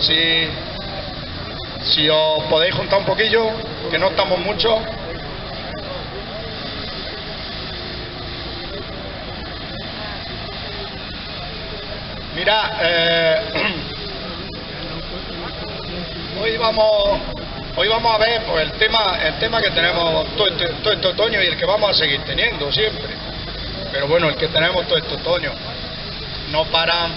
Si os podéis juntar un poquillo, que no estamos muchos. Mira, hoy vamos a ver pues, el tema que tenemos todo este otoño y el que vamos a seguir teniendo siempre. Pero bueno, el que tenemos todo este otoño. No paran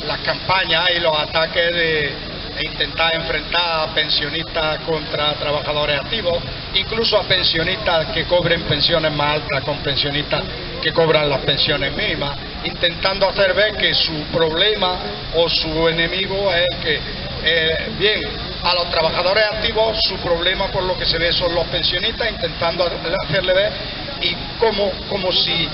las campañas y los ataques de intentar enfrentar a pensionistas contra trabajadores activos, incluso a pensionistas que cobren pensiones más altas con pensionistas que cobran las pensiones mínimas, intentando hacer ver que su problema o su enemigo es que, bien, a los trabajadores activos su problema por lo que se ve son los pensionistas, intentando hacerle ver y como si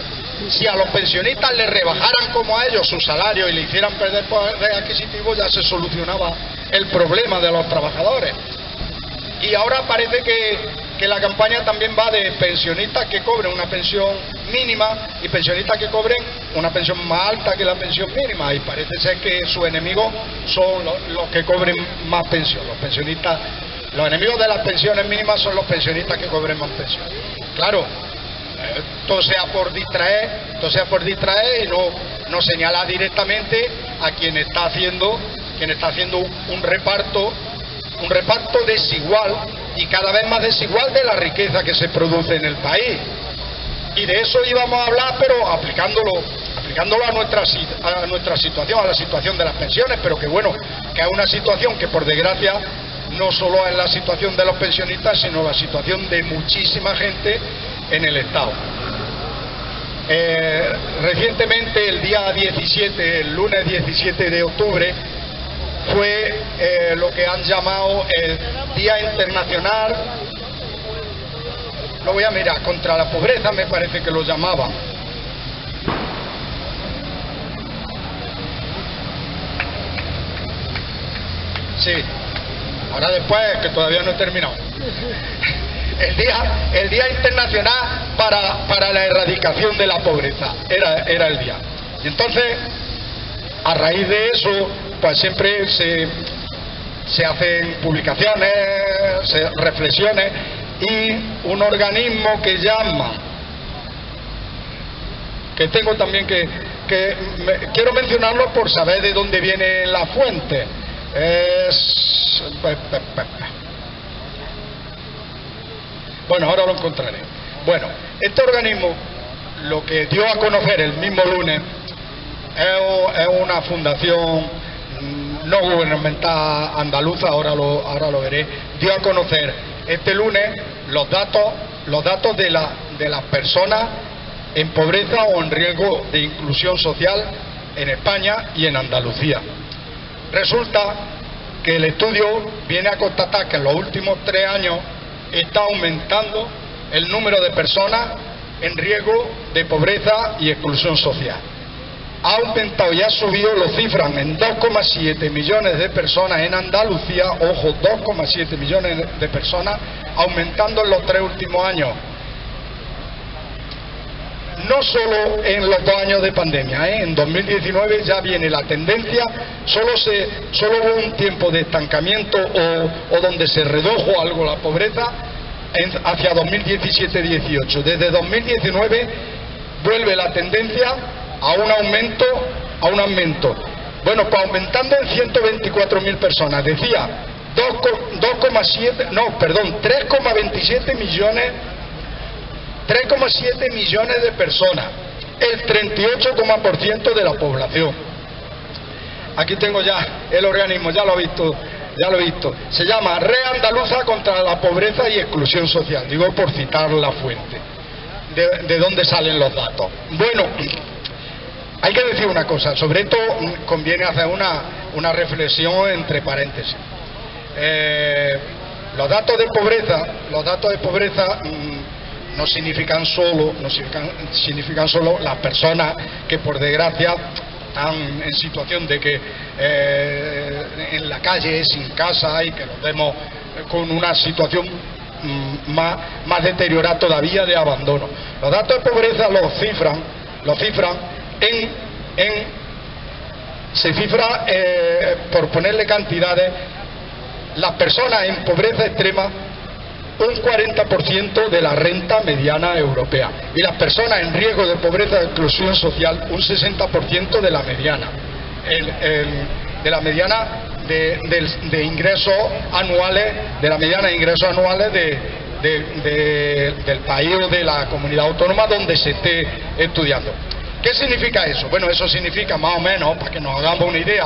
a los pensionistas les rebajaran como a ellos su salario y le hicieran perder poder adquisitivo, ya se solucionaba el problema de los trabajadores. Y ahora parece que la campaña también va de pensionistas que cobren una pensión mínima y pensionistas que cobren una pensión más alta que la pensión mínima, y parece ser que sus enemigos son los que cobren más pensión. Los enemigos de las pensiones mínimas son los pensionistas que cobren más pensión. Claro, todo sea por distraer y no señalar directamente a quien está haciendo un reparto desigual y cada vez más desigual de la riqueza que se produce en el país. Y de eso íbamos a hablar, pero aplicándolo a nuestra situación, a la situación de las pensiones, pero que bueno, que es una situación que por desgracia no solo es la situación de los pensionistas, sino la situación de muchísima gente en el Estado. Recientemente, el lunes 17 de octubre, fue lo que han llamado el Día Internacional, lo voy a mirar, contra la pobreza, me parece que lo llamaban. Sí, ahora después, que todavía no he terminado. El Día Internacional para la Erradicación de la Pobreza era el día. Y entonces, a raíz de eso, pues siempre se hacen publicaciones, reflexiones, y un organismo que llama, que tengo también quiero mencionarlo por saber de dónde viene la fuente. Bueno, ahora lo encontraré. Bueno, este organismo, lo que dio a conocer el mismo lunes, es una fundación no gubernamental andaluza, ahora lo veré, dio a conocer este lunes los datos de las personas en pobreza o en riesgo de inclusión social en España y en Andalucía. Resulta que el estudio viene a constatar que en los últimos 3 años está aumentando el número de personas en riesgo de pobreza y exclusión social. Ha aumentado y ha subido, lo cifran en 2,7 millones de personas en Andalucía, ojo, 2,7 millones de personas, aumentando en los 3 últimos años. No solo en los 2 años de pandemia, en 2019 ya viene la tendencia, solo hubo un tiempo de estancamiento o donde se redujo algo la pobreza hacia 2017-18. Desde 2019 vuelve la tendencia a un aumento. Bueno, pues aumentando en 124.000 personas. Decía 3,27 millones de personas, el 38% de la población. Aquí tengo ya el organismo, ya lo he visto. Se llama Red Andaluza contra la Pobreza y Exclusión Social. Digo por citar la fuente, de dónde salen los datos. Bueno, hay que decir una cosa, sobre esto conviene hacer una reflexión entre paréntesis. Los datos de pobreza no significan solo las personas que por desgracia están en situación de que en la calle, sin casa, y que los vemos con una situación más deteriorada todavía de abandono. Los datos de pobreza los cifran en se cifra, por ponerle cantidades, las personas en pobreza extrema un 40% de la renta mediana europea y las personas en riesgo de pobreza y exclusión social un 60% de la mediana, de la mediana de ingresos anuales, de la mediana de ingresos anuales del país o de la comunidad autónoma donde se esté estudiando. ¿Qué significa eso? Bueno, eso significa más o menos, para que nos hagamos una idea,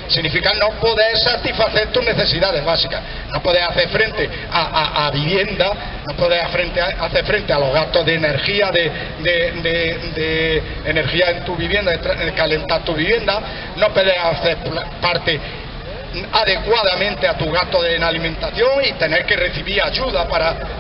significa no poder satisfacer tus necesidades básicas, no poder hacer frente a vivienda, no poder hacer frente a los gastos de energía, de energía en tu vivienda, de calentar tu vivienda, no poder hacer parte adecuadamente a tu gasto en alimentación y tener que recibir ayuda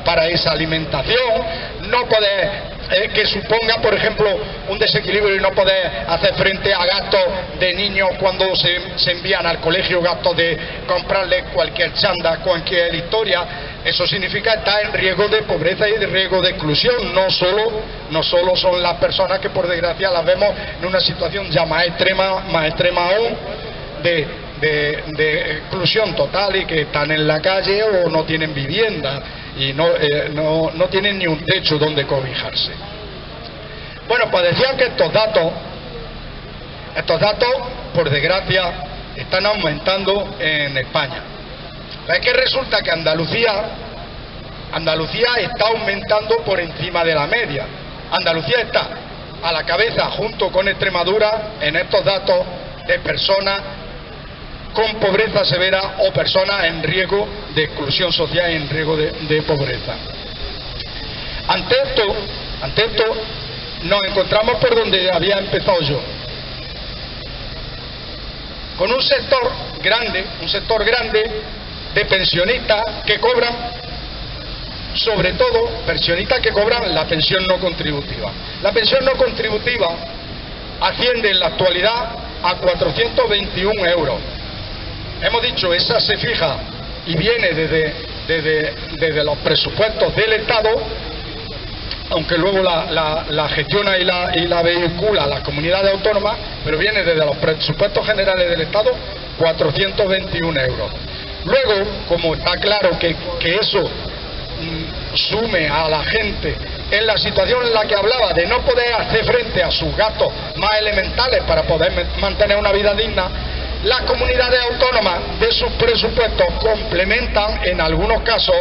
para esa alimentación, no poder que suponga, por ejemplo, un desequilibrio y no poder hacer frente a gastos de niños cuando se envían al colegio, gastos de comprarle cualquier chanda, cualquier historia. Eso significa estar en riesgo de pobreza y de riesgo de exclusión. No solo son las personas que por desgracia las vemos en una situación ya más extrema aún de exclusión total y que están en la calle o no tienen vivienda y no tienen ni un techo donde cobijarse. Bueno, pues decían que estos datos por desgracia están aumentando en España. Es que resulta que Andalucía está aumentando por encima de la media. Andalucía está a la cabeza junto con Extremadura en estos datos de personas con pobreza severa o personas en riesgo de exclusión social y en riesgo de pobreza. Ante esto nos encontramos por donde había empezado yo, con un sector grande de pensionistas que cobran, sobre todo pensionistas que cobran la pensión no contributiva. La pensión no contributiva asciende en la actualidad a 421 euros. Hemos dicho, esa se fija y viene desde los presupuestos del Estado, aunque luego la gestiona y la vehicula la comunidad autónoma, pero viene desde los presupuestos generales del Estado, 421 euros. Luego, como está claro que eso sume a la gente en la situación en la que hablaba de no poder hacer frente a sus gastos más elementales para poder mantener una vida digna, las comunidades autónomas de sus presupuestos complementan en algunos casos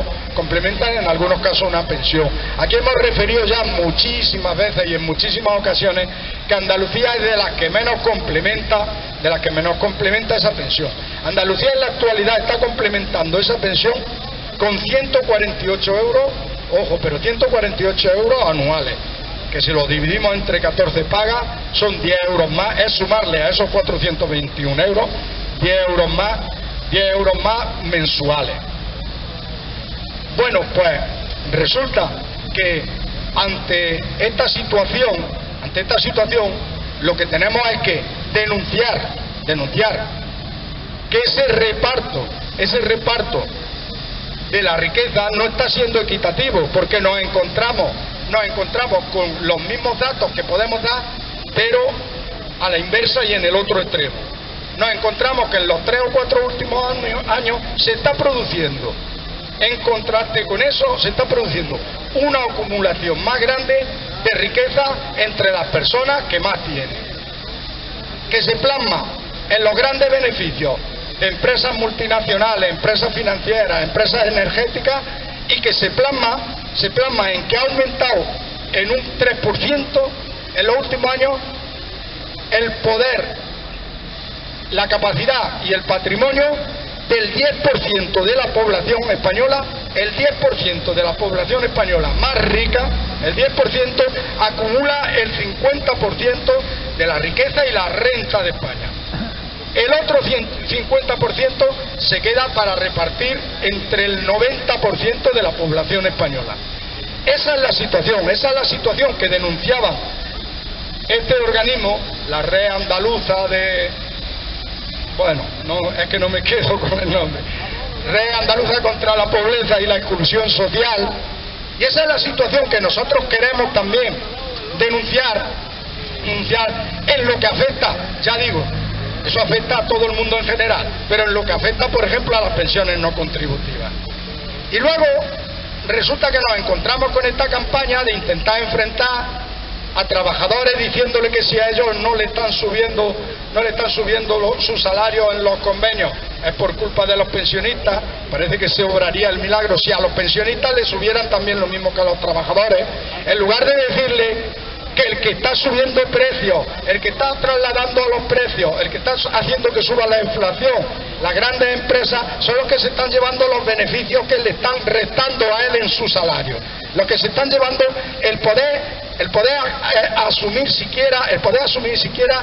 una pensión. Aquí hemos referido ya muchísimas veces y en muchísimas ocasiones que Andalucía es de las que menos complementa esa pensión. Andalucía en la actualidad está complementando esa pensión con 148 euros, ojo, pero 148 euros anuales, que si lo dividimos entre 14 pagas son 10 euros más, es sumarle a esos 421 euros 10 euros más mensuales. Bueno, pues resulta que ante esta situación lo que tenemos es que denunciar que ese reparto de la riqueza no está siendo equitativo, porque nos encontramos con los mismos datos que podemos dar, pero a la inversa y en el otro extremo. Nos encontramos que en los 3 o 4 últimos años se está produciendo, en contraste con eso, se está produciendo una acumulación más grande de riqueza entre las personas que más tienen, que se plasma en los grandes beneficios de empresas multinacionales, empresas financieras, empresas energéticas, y que se plasma en que ha aumentado en un 3% en los últimos años el poder, la capacidad y el patrimonio del 10% de la población española. El 10% de la población española más rica, el 10% acumula el 50% de la riqueza y la renta de España. El otro 50% se queda para repartir entre el 90% de la población española. Esa es la situación que denunciaba este organismo, la Red Andaluza es que no me quedo con el nombre, Red Andaluza contra la Pobreza y la Exclusión Social, y esa es la situación que nosotros queremos también denunciar en lo que afecta, ya digo, Eso afecta a todo el mundo en general, pero en lo que afecta, por ejemplo, a las pensiones no contributivas. Y luego resulta que nos encontramos con esta campaña de intentar enfrentar a trabajadores diciéndole que si a ellos no le están subiendo su salario en los convenios es por culpa de los pensionistas. Parece que se obraría el milagro si a los pensionistas les subieran también lo mismo que a los trabajadores, en lugar de decirle que el que está subiendo el precio, el que está trasladando los precios, el que está haciendo que suba la inflación, las grandes empresas son los que se están llevando los beneficios que le están restando a él en su salario, los que se están llevando el poder asumir siquiera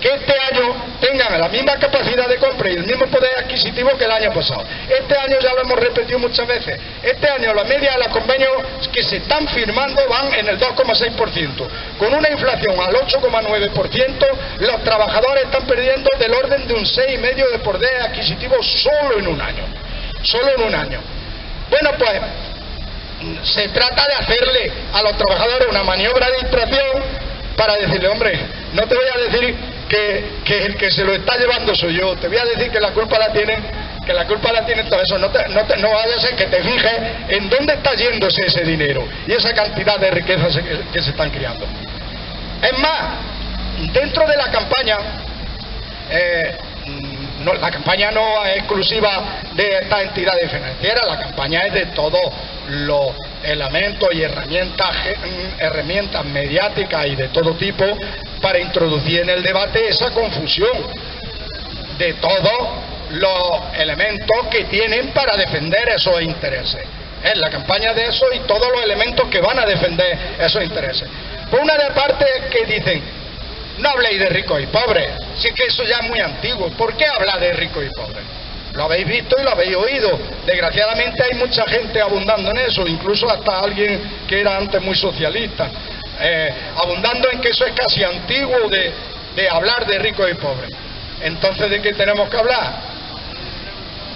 que este año tengan la misma capacidad de compra y el mismo poder adquisitivo que el año pasado. Este año ya lo hemos repetido muchas veces. Este año la media de los convenios que se están firmando van en el 2,6%. Con una inflación al 8,9%, los trabajadores están perdiendo del orden de un 6,5% de poder adquisitivo solo en un año. Solo en un año. Bueno, pues se trata de hacerle a los trabajadores una maniobra de distracción para decirle, hombre, no te voy a decir que el que se lo está llevando soy yo, te voy a decir que la culpa la tienen todo eso. No vaya a ser que te fijes en dónde está yéndose ese dinero y esa cantidad de riquezas que se están creando. Es más, dentro de la campaña, la campaña no es exclusiva de estas entidades financieras, la campaña es de todos los elementos y herramientas mediáticas y de todo tipo para introducir en el debate esa confusión de todos los elementos que tienen para defender esos intereses. Es la campaña de eso y todos los elementos que van a defender esos intereses. Por una de parte que dicen, no habléis de ricos y pobres, si es que eso ya es muy antiguo. ¿Por qué hablar de ricos y pobres? Lo habéis visto y lo habéis oído. Desgraciadamente hay mucha gente abundando en eso, incluso hasta alguien que era antes muy socialista, abundando en que eso es casi antiguo de hablar de ricos y pobres. Entonces, ¿de qué tenemos que hablar?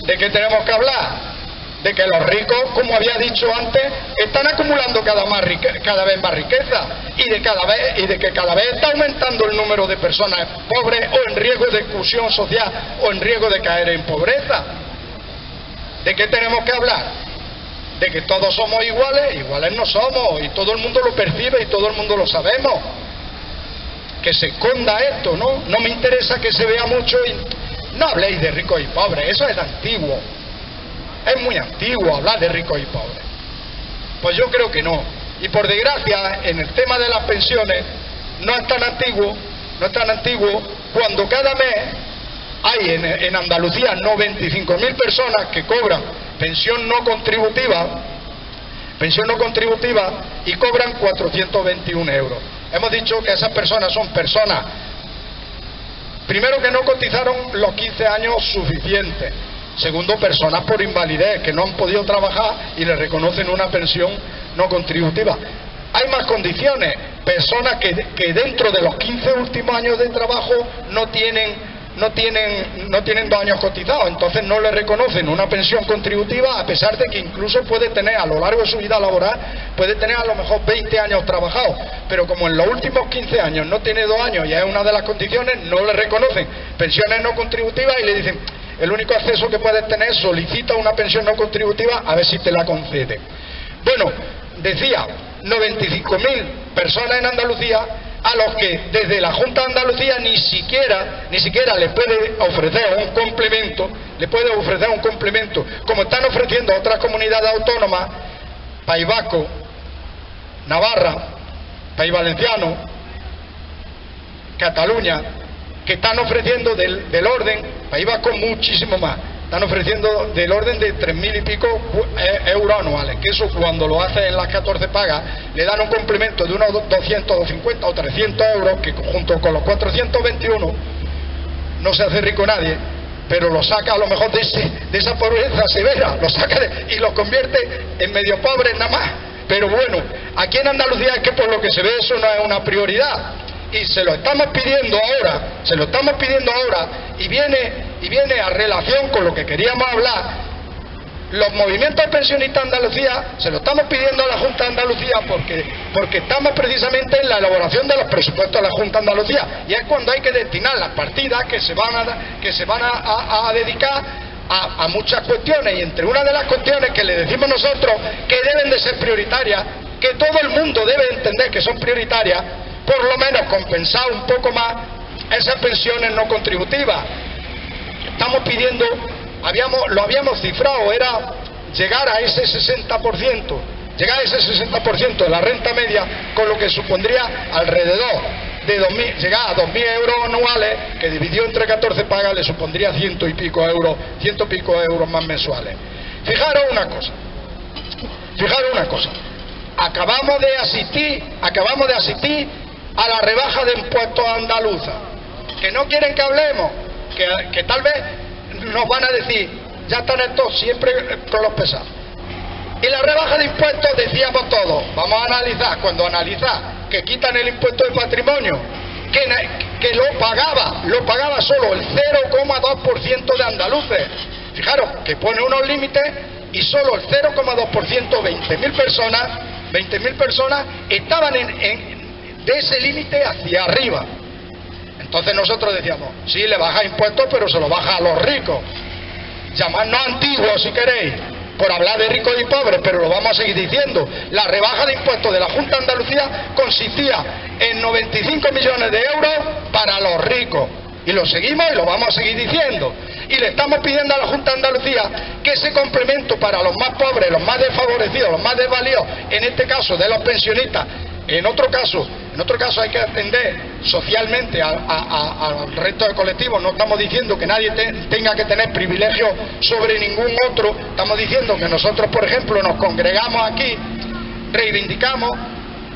¿De qué tenemos que hablar? De que los ricos, como había dicho antes, están acumulando cada vez más riqueza y de que cada vez está aumentando el número de personas pobres o en riesgo de exclusión social o en riesgo de caer en pobreza. ¿De qué tenemos que hablar? De que todos somos iguales. Iguales no somos y todo el mundo lo percibe y todo el mundo lo sabemos. Que se esconda esto, ¿no? No me interesa que se vea mucho y no habléis de ricos y pobres, eso es antiguo. Es muy antiguo hablar de ricos y pobres. Pues yo creo que no. Y por desgracia, en el tema de las pensiones, no es tan antiguo cuando cada mes hay en Andalucía 95.000 personas que cobran pensión no contributiva y cobran 421 euros. Hemos dicho que esas personas son personas, primero, que no cotizaron los 15 años suficientes. Segundo, personas por invalidez que no han podido trabajar y les reconocen una pensión no contributiva. Hay más condiciones, personas que dentro de los 15 últimos años de trabajo no tienen 2 años cotizados, entonces no le reconocen una pensión contributiva, a pesar de que incluso puede tener a lo largo de su vida laboral, puede tener a lo mejor 20 años trabajados, pero como en los últimos 15 años no tiene 2 años y es una de las condiciones, no le reconocen pensiones no contributivas y le dicen, el único acceso que puedes tener, solicita una pensión no contributiva a ver si te la concede. Bueno, decía, 95.000 personas en Andalucía a los que desde la Junta de Andalucía ni siquiera le puede ofrecer un complemento, como están ofreciendo a otras comunidades autónomas, País Vasco, Navarra, País Valenciano, Cataluña, que están ofreciendo del orden, País Vasco muchísimo más, están ofreciendo del orden de 3.000 y pico euros anuales, que eso cuando lo hace en las 14 pagas le dan un complemento de unos 250 o 300 euros, que junto con los 421 no se hace rico nadie, pero lo saca a lo mejor de esa pobreza severa, lo saca y lo convierte en medio pobres nada más. Pero bueno, aquí en Andalucía es que por lo que se ve eso no es una prioridad. Y se lo estamos pidiendo ahora, y viene a relación con lo que queríamos hablar, Los movimientos pensionistas de Andalucía se lo estamos pidiendo a la Junta de Andalucía porque estamos precisamente en la elaboración de los presupuestos de la Junta de Andalucía, y es cuando hay que destinar las partidas que se van a dedicar a muchas cuestiones, y entre una de las cuestiones que le decimos nosotros que deben de ser prioritarias, que todo el mundo debe entender que son prioritarias, por lo menos compensar un poco más esas pensiones no contributivas. Estamos pidiendo, lo habíamos cifrado, era llegar a ese 60%, de la renta media, con lo que supondría alrededor de 2.000, llegar a 2.000 euros anuales, que dividido entre 14 pagas le supondría ciento y pico euros más mensuales. Fijaros una cosa, acabamos de asistir a la rebaja de impuestos andaluza, que no quieren que hablemos, que tal vez nos van a decir, ya están estos siempre con los pesados. Y la rebaja de impuestos, decíamos todos, vamos a analizar, cuando que quitan el impuesto de patrimonio, que lo pagaba solo el 0,2% de andaluces. Fijaros que pone unos límites y solo el 0,2%, 20.000 personas estaban de ese límite hacia arriba. Entonces nosotros decíamos, sí, le baja impuestos, pero se lo baja a los ricos. Llamadnos antiguos si queréis, por hablar de ricos y pobres, pero lo vamos a seguir diciendo. La rebaja de impuestos de la Junta de Andalucía consistía en 95 millones de euros para los ricos. Y lo seguimos y lo vamos a seguir diciendo. Y le estamos pidiendo a la Junta de Andalucía que ese complemento para los más pobres, los más desfavorecidos, los más desvalidos, en este caso de los pensionistas, en otro caso hay que atender socialmente al resto de colectivos. No estamos diciendo que nadie tenga que tener privilegios sobre ningún otro. Estamos diciendo que nosotros, por ejemplo, nos congregamos aquí, reivindicamos,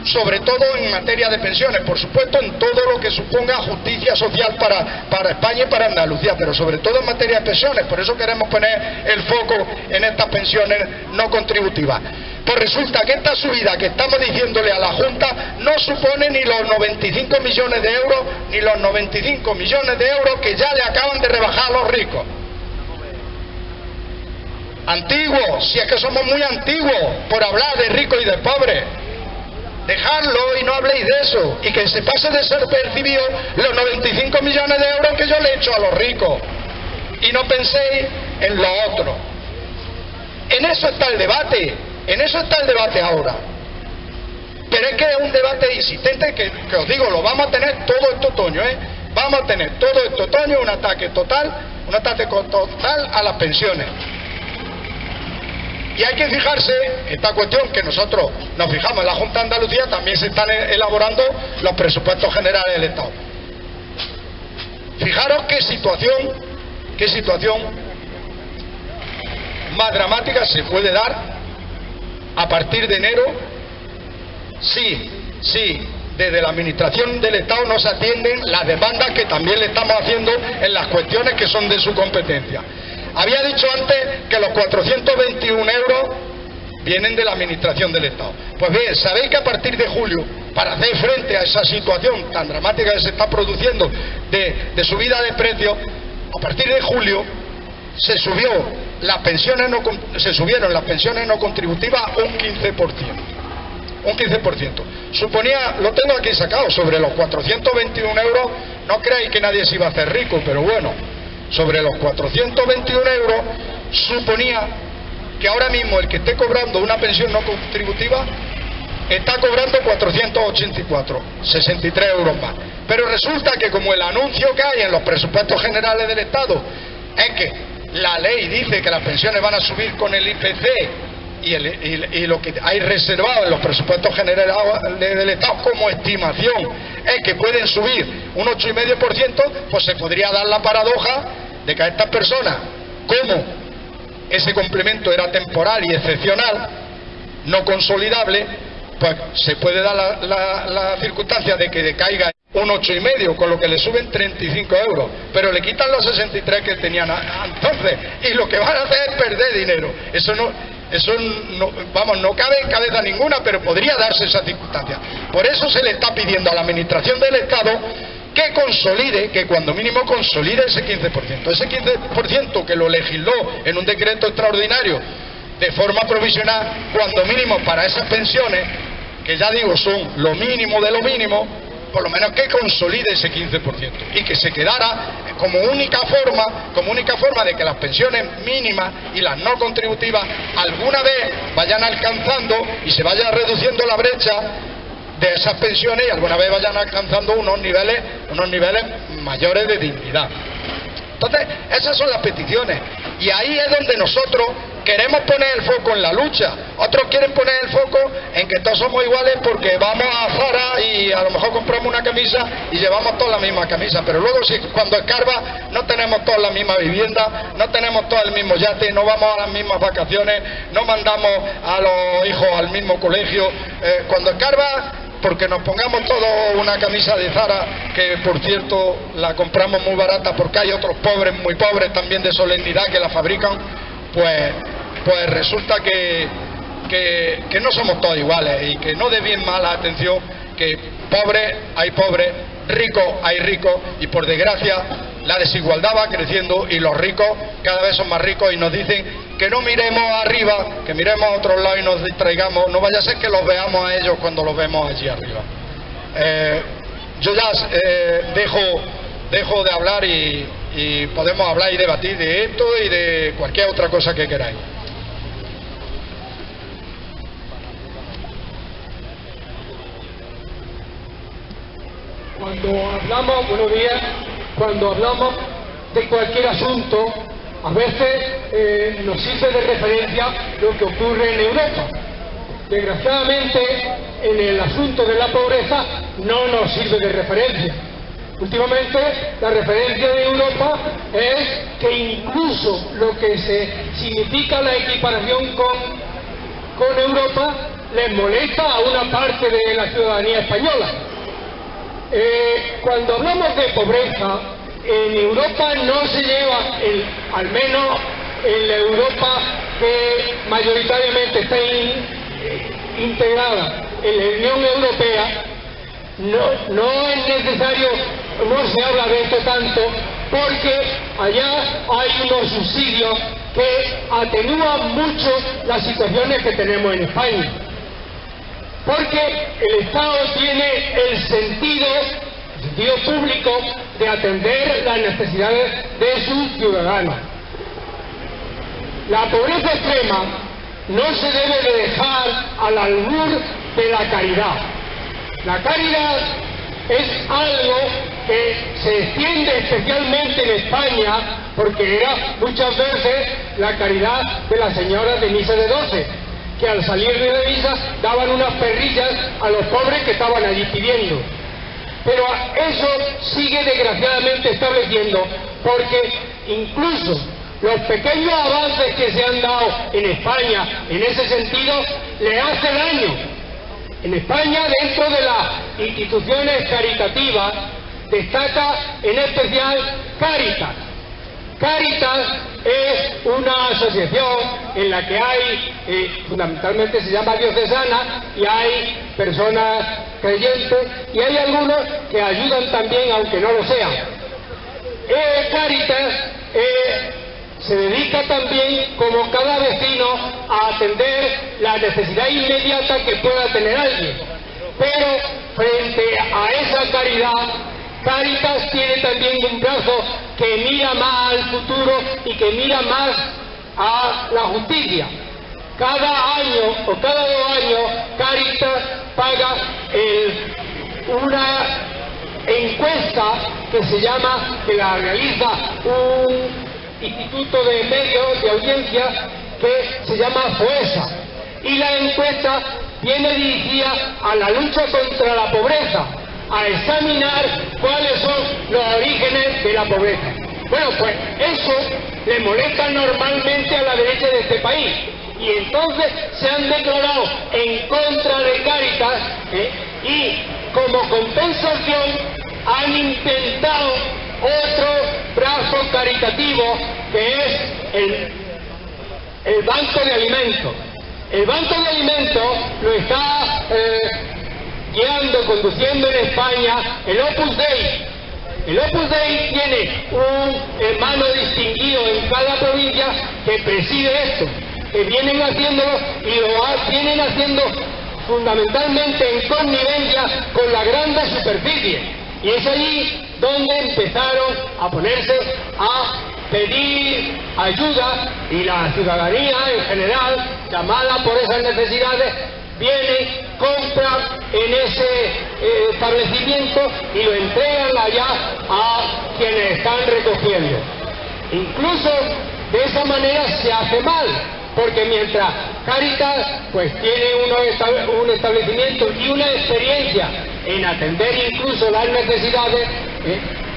sobre todo en materia de pensiones, por supuesto en todo lo que suponga justicia social para España y para Andalucía, pero sobre todo en materia de pensiones. Por eso queremos poner el foco en estas pensiones no contributivas. Pues resulta que esta subida que estamos diciéndole a la Junta no supone ni los 95 millones de euros, ni los 95 millones de euros que ya le acaban de rebajar a los ricos. Antiguos, si es que somos muy antiguos por hablar de ricos y de pobres. Dejadlo y no habléis de eso, y que se pase de ser percibido los 95 millones de euros que yo le he hecho a los ricos, y no penséis en lo otro. En eso está el debate ahora. Pero es que es un debate insistente que os digo, lo vamos a tener todo este otoño, vamos a tener todo este otoño un ataque total a las pensiones. Y hay que fijarse, esta cuestión que nosotros nos fijamos en la Junta de Andalucía, también se están elaborando los presupuestos generales del Estado. Fijaros qué situación más dramática se puede dar a partir de enero si desde la Administración del Estado no se atienden las demandas que también le estamos haciendo en las cuestiones que son de su competencia. Había dicho antes que los 421 euros vienen de la Administración del Estado. Pues bien, sabéis que a partir de julio, para hacer frente a esa situación tan dramática que se está produciendo de subida de precios, a partir de julio se subieron las pensiones no contributivas un 15%. Suponía, lo tengo aquí sacado, sobre los 421 euros, no creáis que nadie se iba a hacer rico, pero bueno, sobre los 421 euros suponía que ahora mismo el que esté cobrando una pensión no contributiva está cobrando 484, 63 euros más. Pero resulta que como el anuncio que hay en los presupuestos generales del Estado es que la ley dice que las pensiones van a subir con el IPC y lo que hay reservado en los presupuestos generales del Estado como estimación es que pueden subir un 8,5%, pues se podría dar la paradoja de que a estas personas, como ese complemento era temporal y excepcional, no consolidable, pues se puede dar la circunstancia de que decaiga un 8,5, con lo que le suben 35 euros, pero le quitan los 63 que tenían entonces, y lo que van a hacer es perder dinero. Eso no cabe en cabeza ninguna, pero podría darse esa circunstancia. Por eso se le está pidiendo a la Administración del Estado que consolide, que cuando mínimo consolide ese 15%. Ese 15% que lo legisló en un decreto extraordinario de forma provisional, cuando mínimo para esas pensiones, que ya digo son lo mínimo de lo mínimo, por lo menos que consolide ese 15% y que se quedara como única forma de que las pensiones mínimas y las no contributivas alguna vez vayan alcanzando y se vaya reduciendo la brecha de esas pensiones y alguna vez vayan alcanzando unos niveles mayores de dignidad. Entonces, esas son las peticiones y ahí es donde nosotros queremos poner el foco en la lucha. Otros quieren poner el foco en que todos somos iguales porque vamos a Zara y a lo mejor compramos una camisa y llevamos toda la misma camisa, pero luego si cuando escarba no tenemos toda la misma vivienda, no tenemos todo el mismo yate, no vamos a las mismas vacaciones, no mandamos a los hijos al mismo colegio. Cuando escarba, porque nos pongamos todos una camisa de Zara, que por cierto la compramos muy barata porque hay otros pobres, muy pobres también de solemnidad que la fabrican, pues resulta que no somos todos iguales y que no dé bien mala atención que pobres hay pobres, ricos hay ricos y por desgracia la desigualdad va creciendo y los ricos cada vez son más ricos y nos dicen que no miremos arriba, que miremos a otro lado y nos distraigamos, no vaya a ser que los veamos a ellos cuando los vemos allí arriba. Yo ya dejo de hablar y podemos hablar y debatir de esto y de cualquier otra cosa que queráis. Buenos días, cuando hablamos de cualquier asunto, a veces nos sirve de referencia lo que ocurre en Europa. Desgraciadamente, en el asunto de la pobreza no nos sirve de referencia. Últimamente, la referencia de Europa es que incluso lo que significa la equiparación con Europa les molesta a una parte de la ciudadanía española. Cuando hablamos de pobreza, en Europa no se lleva, al menos en la Europa que mayoritariamente está integrada en la Unión Europea, no es necesario, no se habla de esto tanto, porque allá hay unos subsidios que atenúan mucho las situaciones que tenemos en España. Porque el Estado tiene el sentido público de atender las necesidades de sus ciudadanos. La pobreza extrema no se debe de dejar al albur de la caridad. La caridad es algo que se extiende especialmente en España porque era muchas veces la caridad de las señoras de misa de 12, que al salir de la misa daban unas perrillas a los pobres que estaban allí pidiendo. Pero eso sigue desgraciadamente estableciendo, porque incluso los pequeños avances que se han dado en España en ese sentido le hace daño. En España, dentro de las instituciones caritativas, destaca en especial Cáritas. Cáritas es una asociación en la que hay, fundamentalmente se llama diocesana, y hay personas creyentes, y hay algunos que ayudan también, aunque no lo sean. Cáritas se dedica también, como cada vecino, a atender la necesidad inmediata que pueda tener alguien. Pero frente a esa caridad, Cáritas tiene también un brazo que mira más al futuro y que mira más a la justicia. Cada año o cada 2 años Cáritas paga una encuesta que la realiza un instituto de medios de audiencia que se llama FOESA, y la encuesta viene dirigida a la lucha contra la pobreza, a examinar cuáles son los orígenes de la pobreza. Bueno, pues eso le molesta normalmente a la derecha de este país, y entonces se han declarado en contra de Cáritas, y como compensación han intentado otro brazo caritativo, que es el Banco de Alimentos. El Banco de Alimentos lo está conduciendo en España el Opus Dei. El Opus Dei tiene un hermano distinguido en cada provincia que preside esto. que vienen haciéndolo y vienen haciendo fundamentalmente en connivencia con la grande superficie. Y es allí donde empezaron a ponerse a pedir ayuda, y la ciudadanía en general, llamada por esas necesidades, viene, compra en ese establecimiento y lo entregan allá a quienes están recogiendo. Incluso de esa manera se hace mal, porque mientras Cáritas pues tiene un establecimiento y una experiencia en atender incluso las necesidades,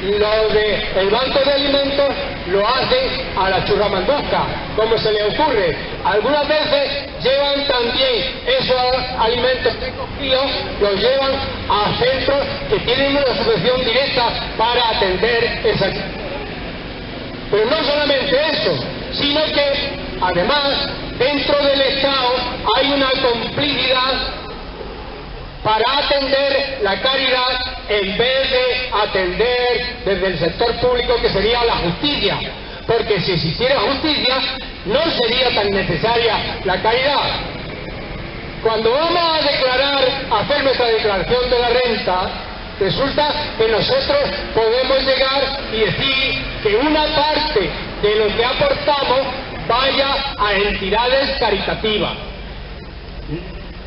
los del Banco de Alimentos lo hacen a la churramandusca, como se le ocurre. Algunas veces llevan también esos alimentos recogidos, los llevan a centros que tienen una subvención directa para atender esa. Pero no solamente eso, sino que además dentro del Estado hay una complicidad para atender la caridad en vez de atender desde el sector público, que sería la justicia, porque si existiera justicia no sería tan necesaria la caridad. Cuando vamos a hacer nuestra declaración de la renta, resulta que nosotros podemos llegar y decir que una parte de lo que aportamos vaya a entidades caritativas.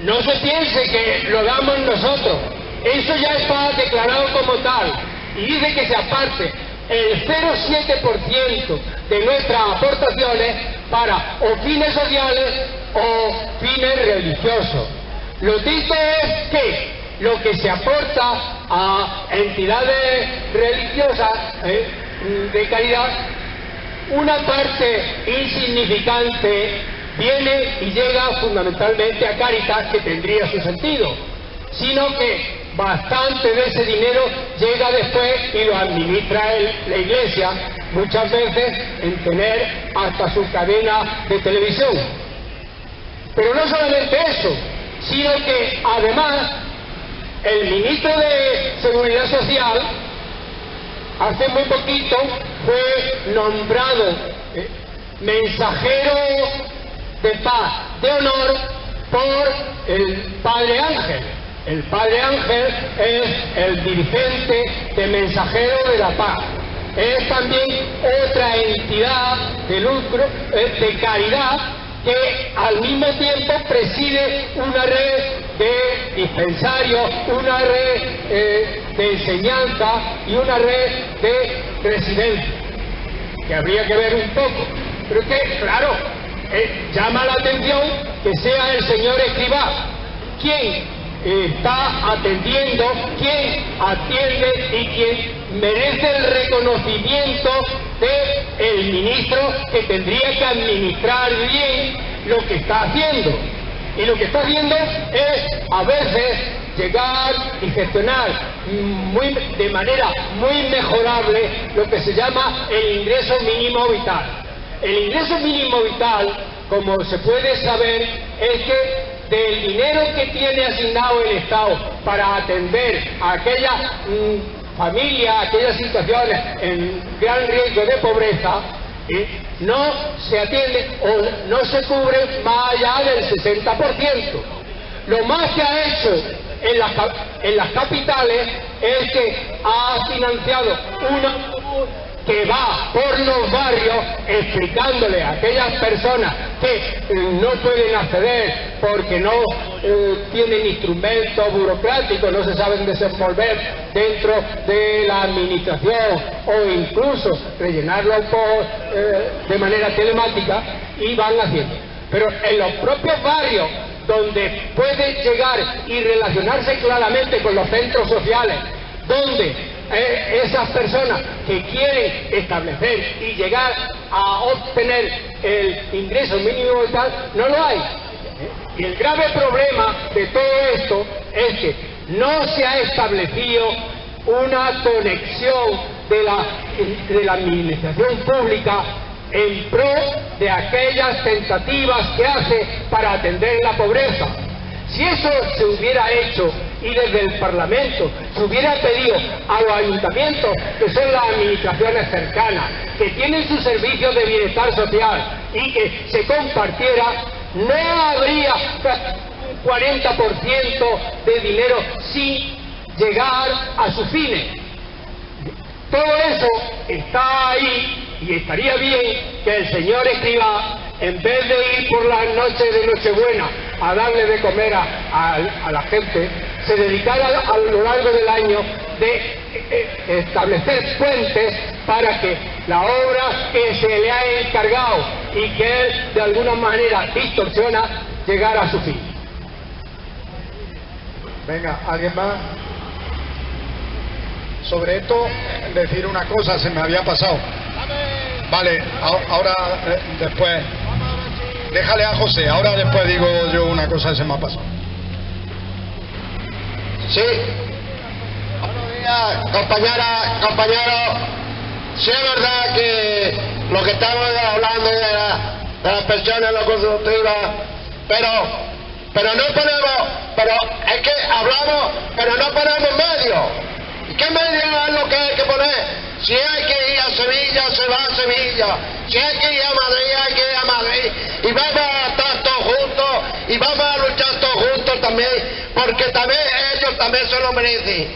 No se piense que lo damos nosotros, eso ya está declarado como tal, y dice que se aparte el 0,7% de nuestras aportaciones para o fines sociales o fines religiosos. Lo triste es que lo que se aporta a entidades religiosas de caridad, una parte insignificante viene y llega fundamentalmente a Cáritas, que tendría su sentido, sino que bastante de ese dinero llega después y lo administra la Iglesia, muchas veces en tener hasta su cadena de televisión. Pero no solamente eso, sino que además el ministro de Seguridad Social hace muy poquito fue nombrado mensajero de paz, de honor, por el Padre Ángel. El Padre Ángel es el dirigente de Mensajeros de la Paz. Es también otra entidad de lucro, de caridad, que al mismo tiempo preside una red de dispensarios, una red de enseñanza y una red de residencia, que habría que ver un poco. Pero es que, claro, llama la atención que sea el señor Escrivá quien está atendiendo, quien atiende y quien merece el reconocimiento del ministro, que tendría que administrar bien lo que está haciendo. Y lo que está haciendo es a veces llegar y gestionar de manera muy mejorable lo que se llama el ingreso mínimo vital. El ingreso mínimo vital, como se puede saber, es que del dinero que tiene asignado el Estado para atender a aquellas familias, aquellas situaciones en gran riesgo de pobreza, no se atiende o no se cubre más allá del 60%. Lo más que ha hecho en las capitales es que ha financiado una que va por los barrios explicándole a aquellas personas que no pueden acceder porque no tienen instrumentos burocráticos, no se saben desenvolver dentro de la administración, o incluso rellenarlo de manera telemática, y van haciendo. Pero en los propios barrios, donde puede llegar y relacionarse claramente con los centros sociales, donde esas personas que quieren establecer y llegar a obtener el ingreso mínimo vital, no lo hay. Y el grave problema de todo esto es que no se ha establecido una conexión de la administración pública en pro de aquellas tentativas que hace para atender la pobreza. Si eso se hubiera hecho y desde el Parlamento se hubiera pedido a los ayuntamientos, que son las administraciones cercanas, que tienen sus servicios de bienestar social y que se compartiera, no habría un 40% de dinero sin llegar a sus fines. Todo eso está ahí y estaría bien que el señor Escrivá, en vez de ir por las noches de Nochebuena a darle de comer a la gente, se dedicara a lo largo del año de establecer puentes para que la obra que se le ha encargado y que él de alguna manera distorsiona llegara a su fin. Venga, ¿alguien más? Sobre esto, decir una cosa, se me había pasado. Vale, ahora después, déjale a José, ahora después digo yo una cosa que se me ha pasado. Sí. Buenos días, compañeros. Sí es verdad que lo que estamos hablando de las pensiones no contributivas, pero no ponemos, pero es que hablamos, pero no ponemos medios. ¿Y qué medios es lo que hay que poner? Si hay que ir a Sevilla, se va a Sevilla. Si hay que ir a Madrid, hay que ir a Madrid. Y vamos a estar todos juntos, y vamos a luchar todos juntos también, porque también ellos también se lo merecen.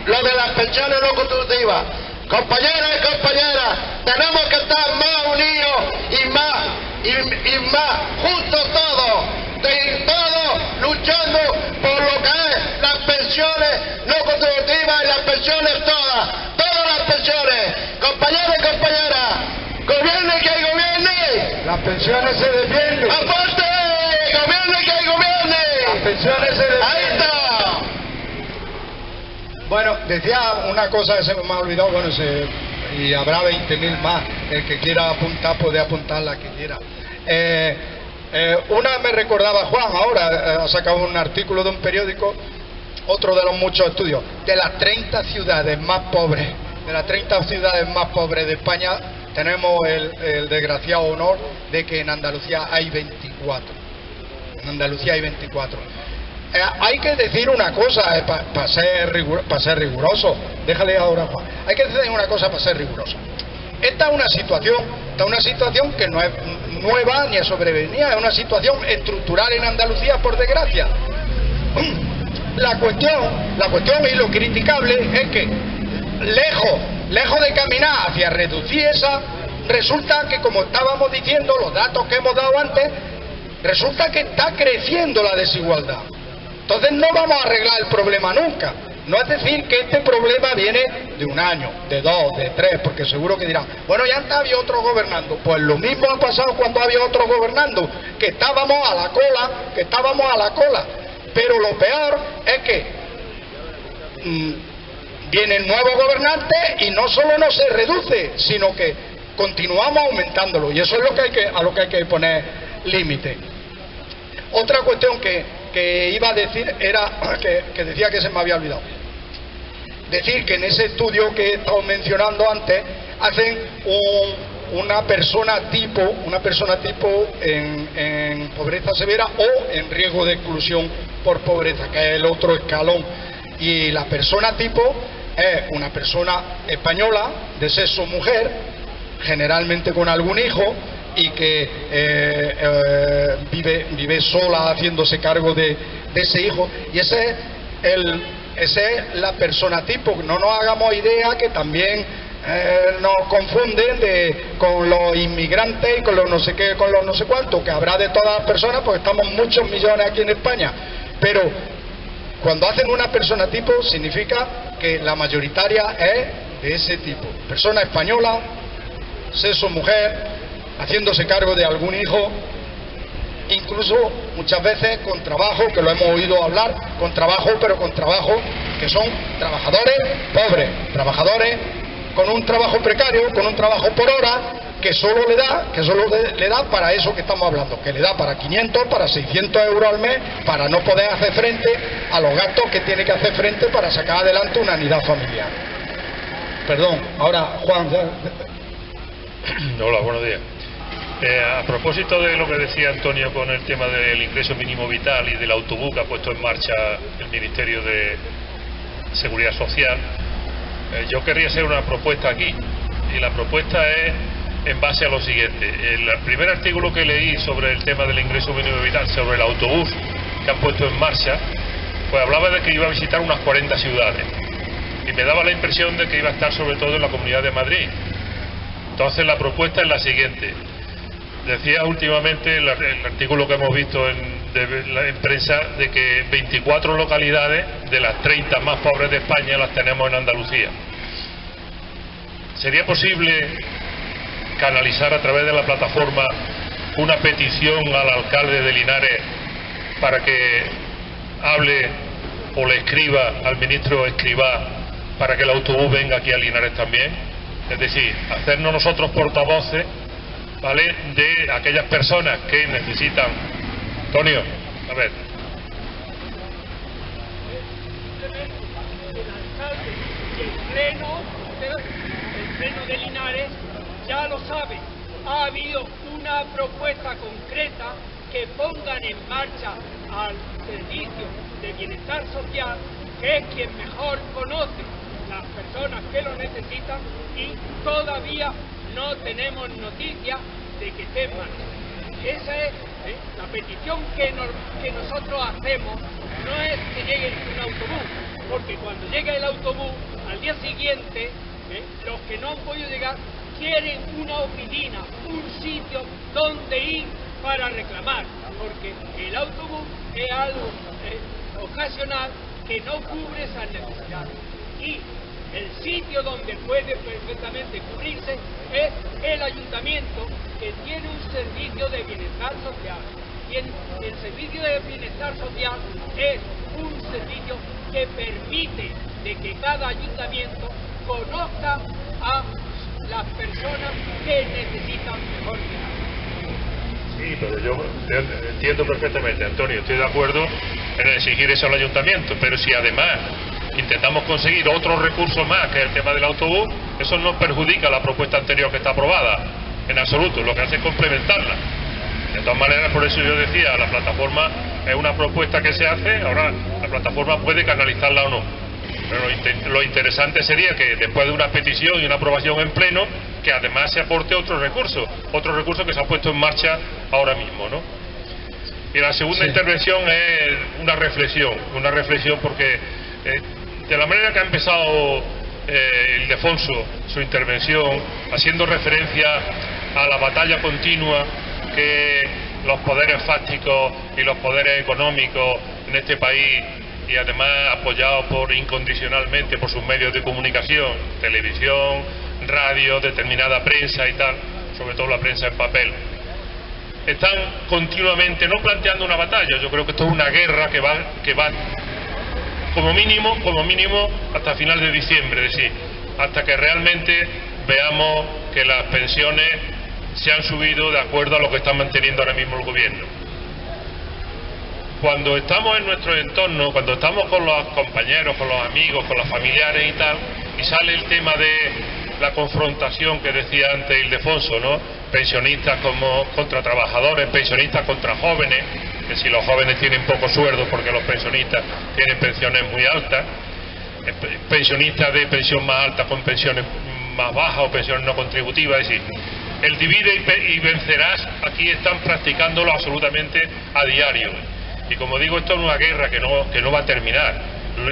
Lo de las pensiones no contributivas. Compañeros y compañeras, tenemos que estar más unidos y más juntos todos luchando por lo que es las pensiones no contributivas y las pensiones todas las pensiones. Compañeros y compañeras, gobierne que gobierne. Las pensiones se defienden. ¡Aparte! ¡Gobierne que gobierne! Las pensiones se defienden. ¡Ahí está! Bueno, decía una cosa que se me ha olvidado, bueno, y habrá 20.000 más. El que quiera apuntar puede apuntar la que quiera. Una me recordaba Juan, ahora ha sacado un artículo de un periódico, otro de los muchos estudios, de las 30 ciudades más pobres, de España, tenemos el desgraciado honor de que en Andalucía hay 24. Hay que decir una cosa para ser riguroso. Déjale ahora, Juan. Hay que decir una cosa para ser riguroso. Esta es una situación que no es nueva ni es sobrevenida, es una situación estructural en Andalucía, por desgracia. La cuestión y lo criticable es que lejos de caminar hacia reducir esa, resulta que, como estábamos diciendo, los datos que hemos dado antes, resulta que está creciendo la desigualdad. Entonces no vamos a arreglar el problema nunca. No es decir que este problema viene de un año, de 2, de 3, porque seguro que dirán, bueno, ya antes había otro gobernando. Pues lo mismo ha pasado cuando había otro gobernando, que estábamos a la cola. Pero lo peor es que vienen nuevos gobernantes y no solo no se reduce, sino que continuamos aumentándolo. Y eso es a lo que hay que poner límite. Otra cuestión que iba a decir era que decía que se me había olvidado. Decir que en ese estudio que he estado mencionando antes, hacen una persona tipo en pobreza severa o en riesgo de exclusión por pobreza, que es el otro escalón. Y la persona tipo es una persona española de sexo mujer, generalmente con algún hijo, y que vive sola haciéndose cargo de ese hijo, y esa es la persona tipo. No nos hagamos idea que también nos confunden con los inmigrantes y con los no sé qué, con los no sé cuánto, que habrá de todas las personas, porque estamos muchos millones aquí en España, pero cuando hacen una persona tipo significa que la mayoritaria es de ese tipo, persona española, sexo mujer, haciéndose cargo de algún hijo, incluso muchas veces con trabajo, que lo hemos oído hablar, pero con trabajo que son trabajadores pobres, trabajadores con un trabajo precario, con un trabajo por hora, que solo le da para eso que estamos hablando, que le da para 500, para 600 euros al mes, para no poder hacer frente a los gastos que tiene que hacer frente para sacar adelante una unidad familiar. Perdón, ahora Juan. Hola, buenos días. A propósito de lo que decía Antonio con el tema del ingreso mínimo vital y del autobús que ha puesto en marcha el Ministerio de Seguridad Social, yo querría hacer una propuesta aquí, y la propuesta es en base a lo siguiente. El primer artículo que leí sobre el tema del ingreso mínimo vital, sobre el autobús que han puesto en marcha, pues hablaba de que iba a visitar unas 40 ciudades y me daba la impresión de que iba a estar sobre todo en la Comunidad de Madrid. Entonces la propuesta es la siguiente. Decía últimamente el artículo que hemos visto en prensa de que 24 localidades de las 30 más pobres de España las tenemos en Andalucía. ¿Sería posible canalizar a través de la plataforma una petición al alcalde de Linares para que hable o le escriba al ministro Escrivá para que el autobús venga aquí a Linares también? Es decir, hacernos nosotros portavoces, ¿vale?, de aquellas personas que necesitan. Antonio, a ver. El pleno de Linares ya lo sabe. Ha habido una propuesta concreta que pongan en marcha al servicio de bienestar social, que es quien mejor conoce las personas que lo necesitan, y todavía no tenemos noticia de que esté en marcha. Esa es la petición que nosotros hacemos. No es que llegue un autobús, porque cuando llega el autobús, al día siguiente, los que no han podido llegar quieren una oficina, un sitio donde ir para reclamar, porque el autobús es algo ocasional que no cubre esas necesidades. Y el sitio donde puede perfectamente cubrirse es el ayuntamiento, que tiene un servicio de bienestar social. Y el servicio de bienestar social es un servicio que permite de que cada ayuntamiento conozca a las personas que necesitan mejor bienestar. Sí, pero yo entiendo perfectamente, Antonio, estoy de acuerdo en exigir eso al ayuntamiento, pero si además intentamos conseguir otros recursos más, que es el tema del autobús, eso no perjudica la propuesta anterior que está aprobada, en absoluto, lo que hace es complementarla. De todas maneras, por eso yo decía, la plataforma es una propuesta que se hace, ahora la plataforma puede canalizarla o no. Pero lo interesante sería que después de una petición y una aprobación en pleno, que además se aporte otro recurso que se ha puesto en marcha ahora mismo, ¿no? Y la segunda intervención es una reflexión porque de la manera que ha empezado Ildefonso su intervención, haciendo referencia a la batalla continua que los poderes fácticos y los poderes económicos en este país, y además apoyados incondicionalmente por sus medios de comunicación, televisión, radio, determinada prensa y tal, sobre todo la prensa en papel, están continuamente no planteando una batalla. Yo creo que esto es una guerra que va como mínimo hasta final de diciembre, es decir, hasta que realmente veamos que las pensiones se han subido de acuerdo a lo que está manteniendo ahora mismo el gobierno. Cuando estamos en nuestro entorno, cuando estamos con los compañeros, con los amigos, con los familiares y tal, y sale el tema de la confrontación que decía antes Ildefonso, ¿no? Pensionistas contra trabajadores, pensionistas contra jóvenes, que si los jóvenes tienen poco sueldo porque los pensionistas tienen pensiones muy altas, pensionistas de pensión más alta con pensiones más bajas o pensiones no contributivas, es decir, el divide y vencerás, aquí están practicándolo absolutamente a diario. Y como digo, esto es una guerra que no va a terminar,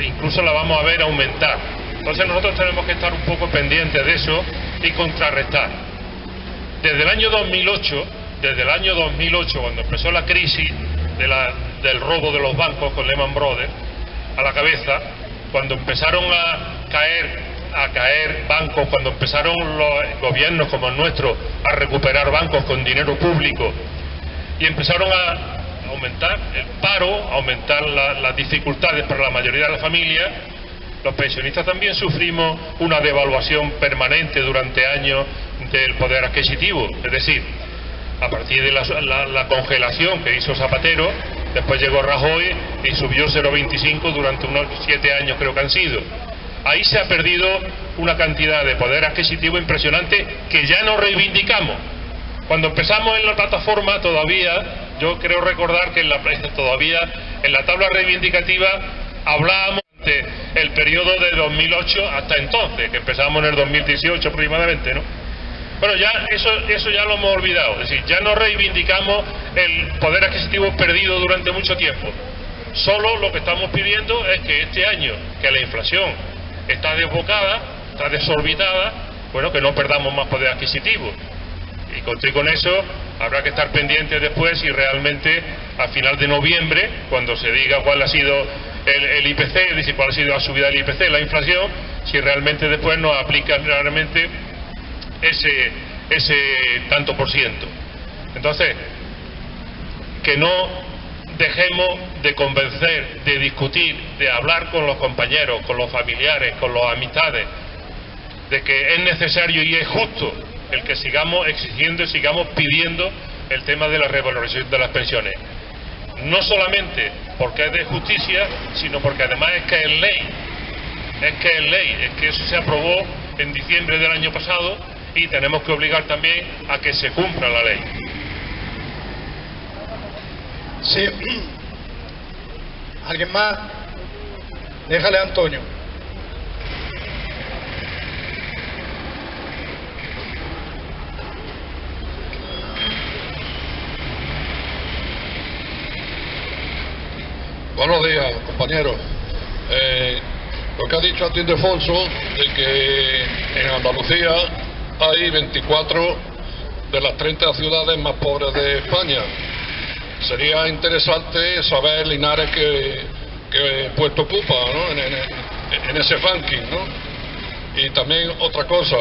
incluso la vamos a ver aumentar. Entonces nosotros tenemos que estar un poco pendientes de eso y contrarrestar. Desde el año 2008, cuando empezó la crisis del robo de los bancos con Lehman Brothers a la cabeza, cuando empezaron a caer bancos, cuando empezaron los gobiernos como el nuestro a recuperar bancos con dinero público y empezaron a aumentar el paro, a aumentar las dificultades para la mayoría de las familias, los pensionistas también sufrimos una devaluación permanente durante años del poder adquisitivo. Es decir, a partir de la congelación que hizo Zapatero, después llegó Rajoy y subió 0,25 durante unos 7 años creo que han sido. Ahí se ha perdido una cantidad de poder adquisitivo impresionante que ya no reivindicamos. Cuando empezamos en la plataforma todavía, yo creo recordar que todavía en la tabla reivindicativa hablábamos de el periodo de 2008 hasta entonces, que empezamos en el 2018 aproximadamente, ¿no? Bueno, ya eso ya lo hemos olvidado, es decir, ya no reivindicamos el poder adquisitivo perdido durante mucho tiempo. Solo lo que estamos pidiendo es que este año, que la inflación está desbocada, está desorbitada, bueno, que no perdamos más poder adquisitivo. Y con eso habrá que estar pendientes después si realmente a final de noviembre, cuando se diga cuál ha sido el IPC, es decir, cuál ha sido la subida del IPC, la inflación, si realmente después nos aplican realmente ese tanto por ciento. Entonces, que no dejemos de convencer, de discutir, de hablar con los compañeros, con los familiares, con las amistades, de que es necesario y es justo el que sigamos exigiendo y sigamos pidiendo el tema de la revalorización de las pensiones. No solamente porque es de justicia, sino porque además es que es ley. Es que eso se aprobó en diciembre del año pasado y tenemos que obligar también a que se cumpla la ley. Sí. ¿Alguien más? Déjale a Antonio. Buenos días, compañeros. Lo que ha dicho antes Ildefonso, de que en Andalucía hay 24 de las 30 ciudades más pobres de España. Sería interesante saber, Linares, qué puesto ocupa, ¿no? en ese ranking, ¿no? Y también otra cosa,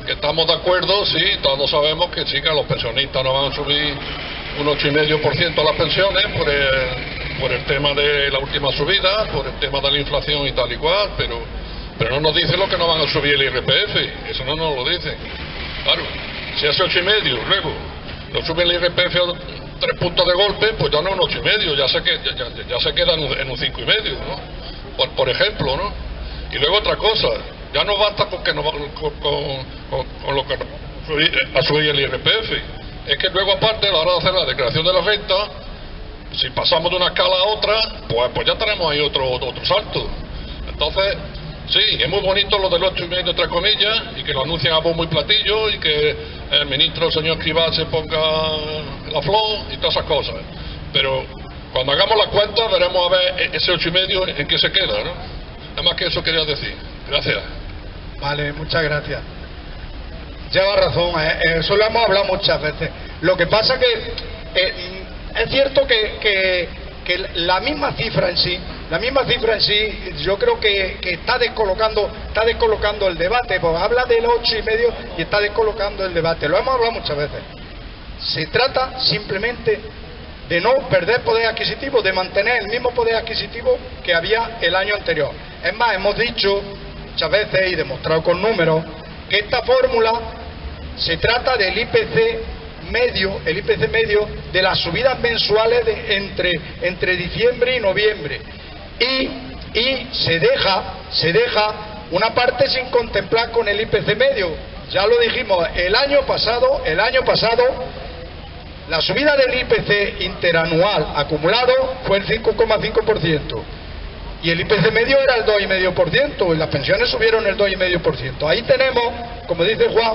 que estamos de acuerdo, sí, todos sabemos que sí, que los pensionistas no van a subir un 8,5% a las pensiones por el tema de la última subida, por el tema de la inflación y tal y cual, pero no nos dicen lo que no van a subir el IRPF, eso no nos lo dicen. Claro, si hace 8,5, luego no suben el IRPF a 3 puntos de golpe, pues ya no es un 8,5, ya se queda en un 5,5, ¿no? Por ejemplo, ¿no? Y luego otra cosa, ya no basta con lo que a subir el IRPF, es que luego aparte a la hora de hacer la declaración de la renta, si pasamos de una escala a otra, pues ya tenemos ahí otro salto. Entonces, sí, es muy bonito lo del 8,5 entre comillas, y que lo anuncien a bombo y platillo, y que el ministro, el señor Escrivá, se ponga la flor y todas esas cosas. Pero cuando hagamos la cuenta veremos a ver ese 8,5 en qué se queda, ¿no? Nada más que eso quería decir. Gracias. Vale, muchas gracias. Lleva razón, eso lo hemos hablado muchas veces. Lo que pasa que es cierto que la misma cifra en sí, yo creo que está descolocando el debate, porque habla del 8,5 y está descolocando el debate. Lo hemos hablado muchas veces. Se trata simplemente de no perder poder adquisitivo, de mantener el mismo poder adquisitivo que había el año anterior. Es más, hemos dicho muchas veces y demostrado con números que esta fórmula se trata del IPC medio, de las subidas mensuales entre diciembre y noviembre, y se deja una parte sin contemplar con el IPC medio. Ya lo dijimos el año pasado la subida del IPC interanual acumulado fue el 5,5%. Y el IPC medio era el 2,5%, y las pensiones subieron el 2,5%. Ahí tenemos, como dice Juan,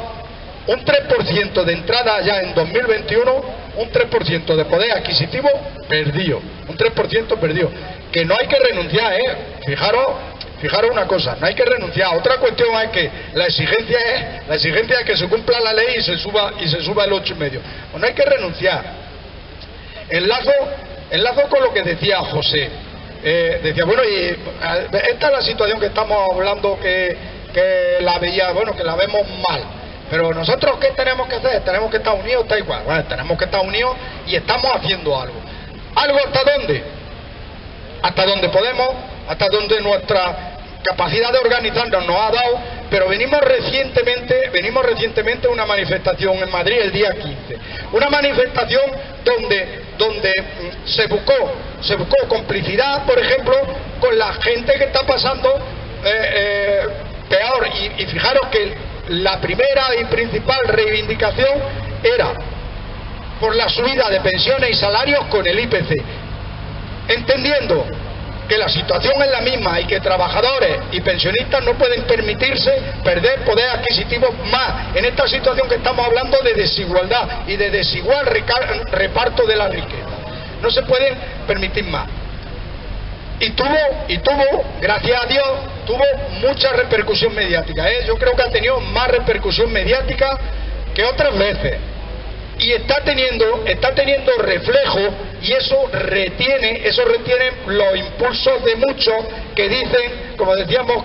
un 3% de entrada ya en 2021, un 3% de poder adquisitivo perdido, un 3% perdido, que no hay que renunciar, fijaros una cosa, no hay que renunciar. Otra cuestión es que la exigencia es que se cumpla la ley y se suba el 8,5. Pues no hay que renunciar. Enlazo con lo que decía José. Decía, bueno, y esta es la situación que estamos hablando, que la veía, bueno, que la vemos mal. Pero nosotros, ¿qué tenemos que hacer? Tenemos que estar unidos, está igual. Bueno, tenemos que estar unidos y estamos haciendo algo. ¿Algo hasta dónde? Hasta donde podemos, hasta donde nuestra capacidad de organizarnos nos ha dado, pero venimos recientemente a una manifestación en Madrid el día 15. Una manifestación donde se buscó complicidad, por ejemplo, con la gente que está pasando peor. Y fijaros que la primera y principal reivindicación era por la subida de pensiones y salarios con el IPC, entendiendo que la situación es la misma y que trabajadores y pensionistas no pueden permitirse perder poder adquisitivo más en esta situación que estamos hablando de desigualdad y de desigual reparto de la riqueza. No se pueden permitir más. Y tuvo, gracias a Dios, tuvo mucha repercusión mediática, ¿eh? Yo creo que ha tenido más repercusión mediática que otras veces. Y está teniendo reflejo, y eso retiene los impulsos de muchos que dicen, como decíamos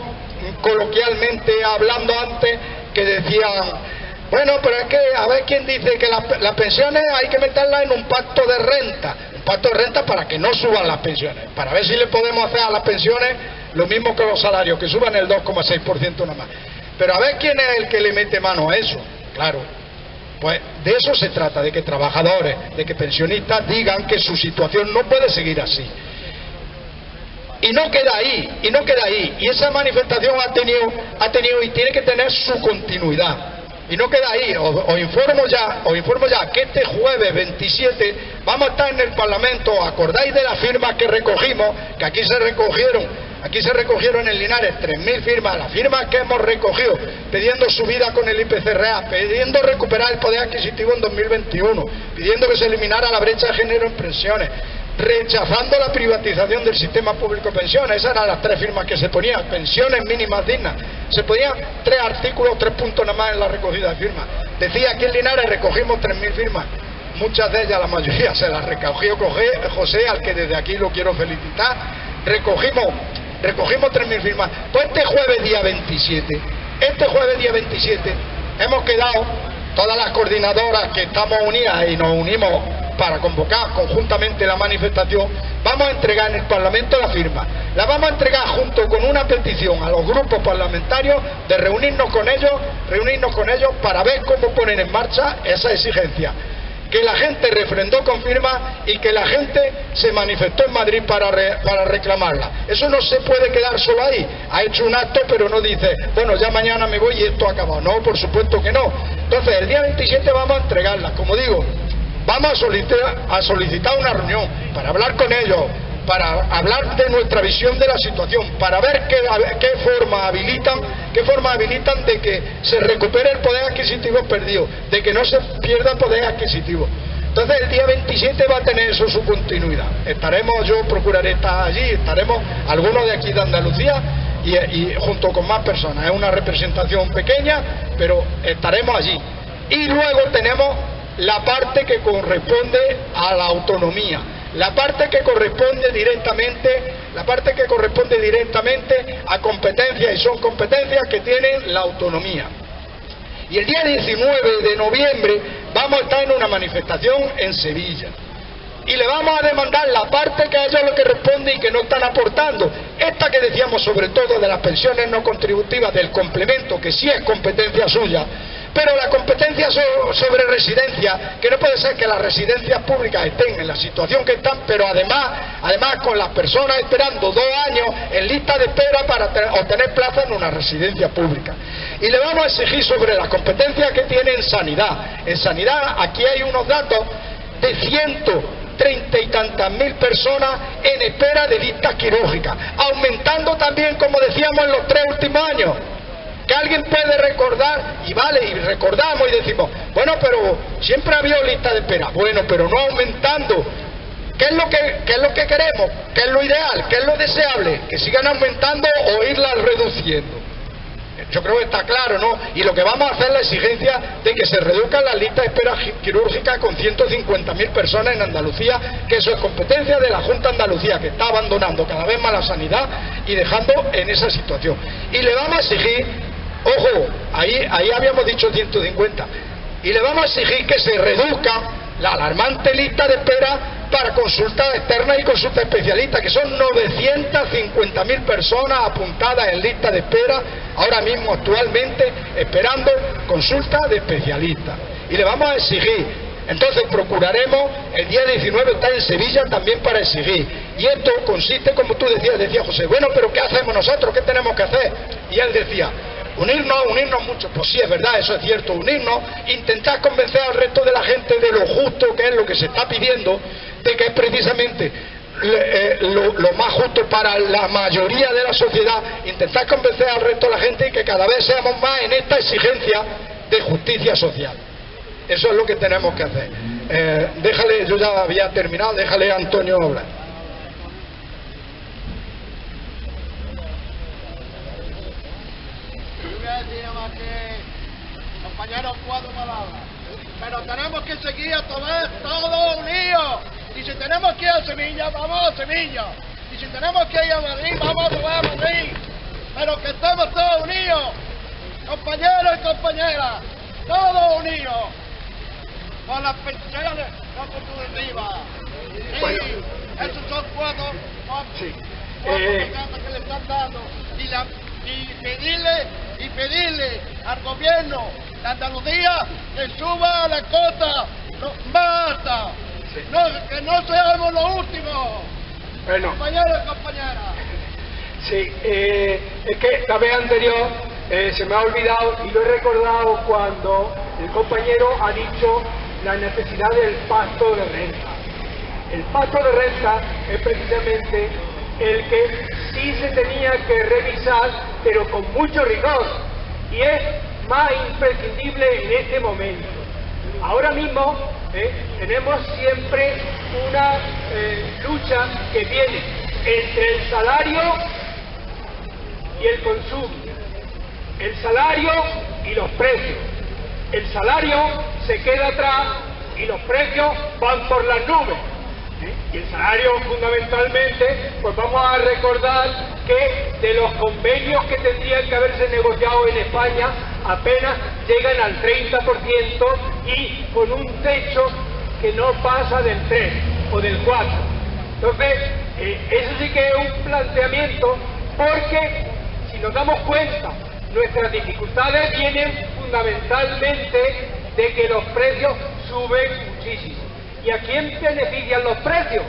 coloquialmente hablando antes, que decían, bueno, pero es que a ver quién dice que las pensiones hay que meterlas en un pacto de renta. Un pacto de renta para que no suban las pensiones, para ver si le podemos hacer a las pensiones lo mismo que los salarios, que suban el 2,6% nada más. Pero a ver quién es el que le mete mano a eso. Claro, pues de eso se trata, de que trabajadores, de que pensionistas digan que su situación no puede seguir así. Y no queda ahí, y esa manifestación ha tenido y tiene que tener su continuidad. Y no queda ahí, os informo ya que este jueves 27 vamos a estar en el Parlamento. ¿Acordáis de las firmas que recogimos? Que aquí se recogieron en Linares 3.000 firmas, las firmas que hemos recogido pidiendo subida con el IPC real, pidiendo recuperar el poder adquisitivo en 2021, pidiendo que se eliminara la brecha de género en pensiones, rechazando la privatización del sistema público de pensiones. Esas eran las 3 firmas que se ponían, pensiones mínimas dignas. Se ponían 3 artículos, 3 puntos nada más en la recogida de firmas. Decía aquí en Linares recogimos 3.000 firmas. Muchas de ellas, la mayoría, se las recogió José, al que desde aquí lo quiero felicitar. Recogimos 3.000 firmas. Pues este jueves día 27, hemos quedado, todas las coordinadoras que estamos unidas y nos unimos para convocar conjuntamente la manifestación, vamos a entregar en el Parlamento la firma. La vamos a entregar junto con una petición a los grupos parlamentarios de reunirnos con ellos para ver cómo ponen en marcha esa exigencia. Que la gente refrendó con firma y que la gente se manifestó en Madrid para reclamarla. Eso no se puede quedar solo ahí. Ha hecho un acto, pero no dice, bueno, ya mañana me voy y esto ha acabado. No, por supuesto que no. Entonces, el día 27 vamos a entregarla. Como digo, vamos a solicitar una reunión para hablar con ellos, para hablar de nuestra visión de la situación, para ver qué forma habilitan de que se recupere el poder adquisitivo perdido, de que no se pierda poder adquisitivo. Entonces el día 27 va a tener eso su continuidad. Yo procuraré estar allí, estaremos algunos de aquí de Andalucía y junto con más personas. Es una representación pequeña, pero estaremos allí. Y luego tenemos la parte que corresponde a la autonomía, la parte que corresponde directamente a competencias, y son competencias que tienen la autonomía. Y el día 19 de noviembre vamos a estar en una manifestación en Sevilla. Y le vamos a demandar la parte que a ellos le corresponde y que no están aportando. Esta que decíamos sobre todo de las pensiones no contributivas, del complemento, que sí es competencia suya, pero la competencia sobre residencia, que no puede ser que las residencias públicas estén en la situación que están, pero además con las personas esperando 2 años en lista de espera para obtener plaza en una residencia pública. Y le vamos a exigir sobre las competencias que tiene en sanidad. En sanidad, aquí hay unos datos de 130 y tantas mil personas en espera de listas quirúrgicas, aumentando también, como decíamos, en los 3 últimos años. Que alguien puede recordar, y recordamos y decimos, bueno, pero siempre ha habido lista de espera. Bueno, pero no aumentando. ¿Qué es lo que queremos? ¿Qué es lo ideal? ¿Qué es lo deseable? ¿Que sigan aumentando o irlas reduciendo? Yo creo que está claro, ¿no? Y lo que vamos a hacer es la exigencia de que se reduzcan las listas de espera quirúrgicas con 150.000 personas en Andalucía, que eso es competencia de la Junta de Andalucía, que está abandonando cada vez más la sanidad y dejando en esa situación. Y le vamos a exigir, ojo, ahí habíamos dicho 150, y le vamos a exigir que se reduzca la alarmante lista de espera para consultas externas y consultas especialistas, que son 950.000 personas apuntadas en lista de espera ahora mismo actualmente esperando consultas de especialistas. Y le vamos a exigir, entonces procuraremos el día 19 estar en Sevilla también para exigir. Y esto consiste, como tú decía José, bueno, pero ¿qué hacemos nosotros? ¿Qué tenemos que hacer? Y él decía, unirnos mucho. Pues sí, es verdad, eso es cierto, unirnos, intentar convencer al resto de la gente de lo justo que es lo que se está pidiendo, de que es precisamente lo más justo para la mayoría de la sociedad, intentar convencer al resto de la gente y que cada vez seamos más en esta exigencia de justicia social. Eso es lo que tenemos que hacer. Déjale, yo ya había terminado, déjale a Antonio hablar. Yo voy a decir nada más que, compañeros, 4 palabras. Pero tenemos que seguir todos unidos. Y si tenemos que ir a Sevilla, vamos a Sevilla. Y si tenemos que ir a Madrid, vamos a Madrid. Pero que estemos todos unidos, compañeros y compañeras, todos unidos. Con las pensiones, no contributivas. Sí, esos son cuatro programas que le están dando. Y pedirle al gobierno de Andalucía que suba la cota. No, basta. No, que no seamos los últimos. Bueno. Compañeros y compañeras. Sí, es que la vez anterior se me ha olvidado y lo he recordado cuando el compañero ha dicho la necesidad del pacto de renta. El pacto de renta es precisamente el que sí se tenía que revisar, pero con mucho rigor, y es más imprescindible en este momento. Ahora mismo tenemos siempre una lucha que viene entre el salario y el consumo, el salario y los precios. El salario se queda atrás y los precios van por las nubes. Y el salario, fundamentalmente, pues vamos a recordar que de los convenios que tendrían que haberse negociado en España apenas llegan al 30% y con un techo que no pasa del 3 o del 4. Entonces, eso sí que es un planteamiento, porque si nos damos cuenta, nuestras dificultades vienen fundamentalmente de que los precios suben muchísimo. ¿Y a quién benefician los precios?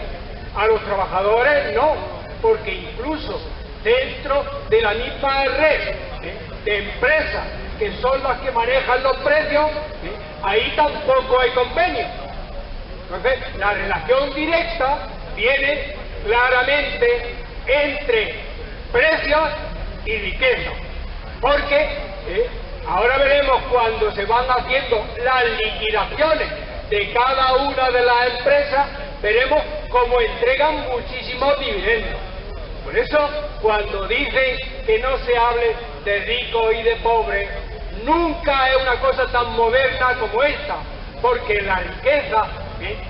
A los trabajadores no, porque incluso dentro de la misma red de empresas que son las que manejan los precios, ahí tampoco hay convenio. Entonces, la relación directa viene claramente entre precios y riqueza, porque ahora veremos cuando se van haciendo las liquidaciones de cada una de las empresas, veremos cómo entregan muchísimos dividendos. Por eso, cuando dicen que no se hable de rico y de pobre, nunca es una cosa tan moderna como esta, porque la riqueza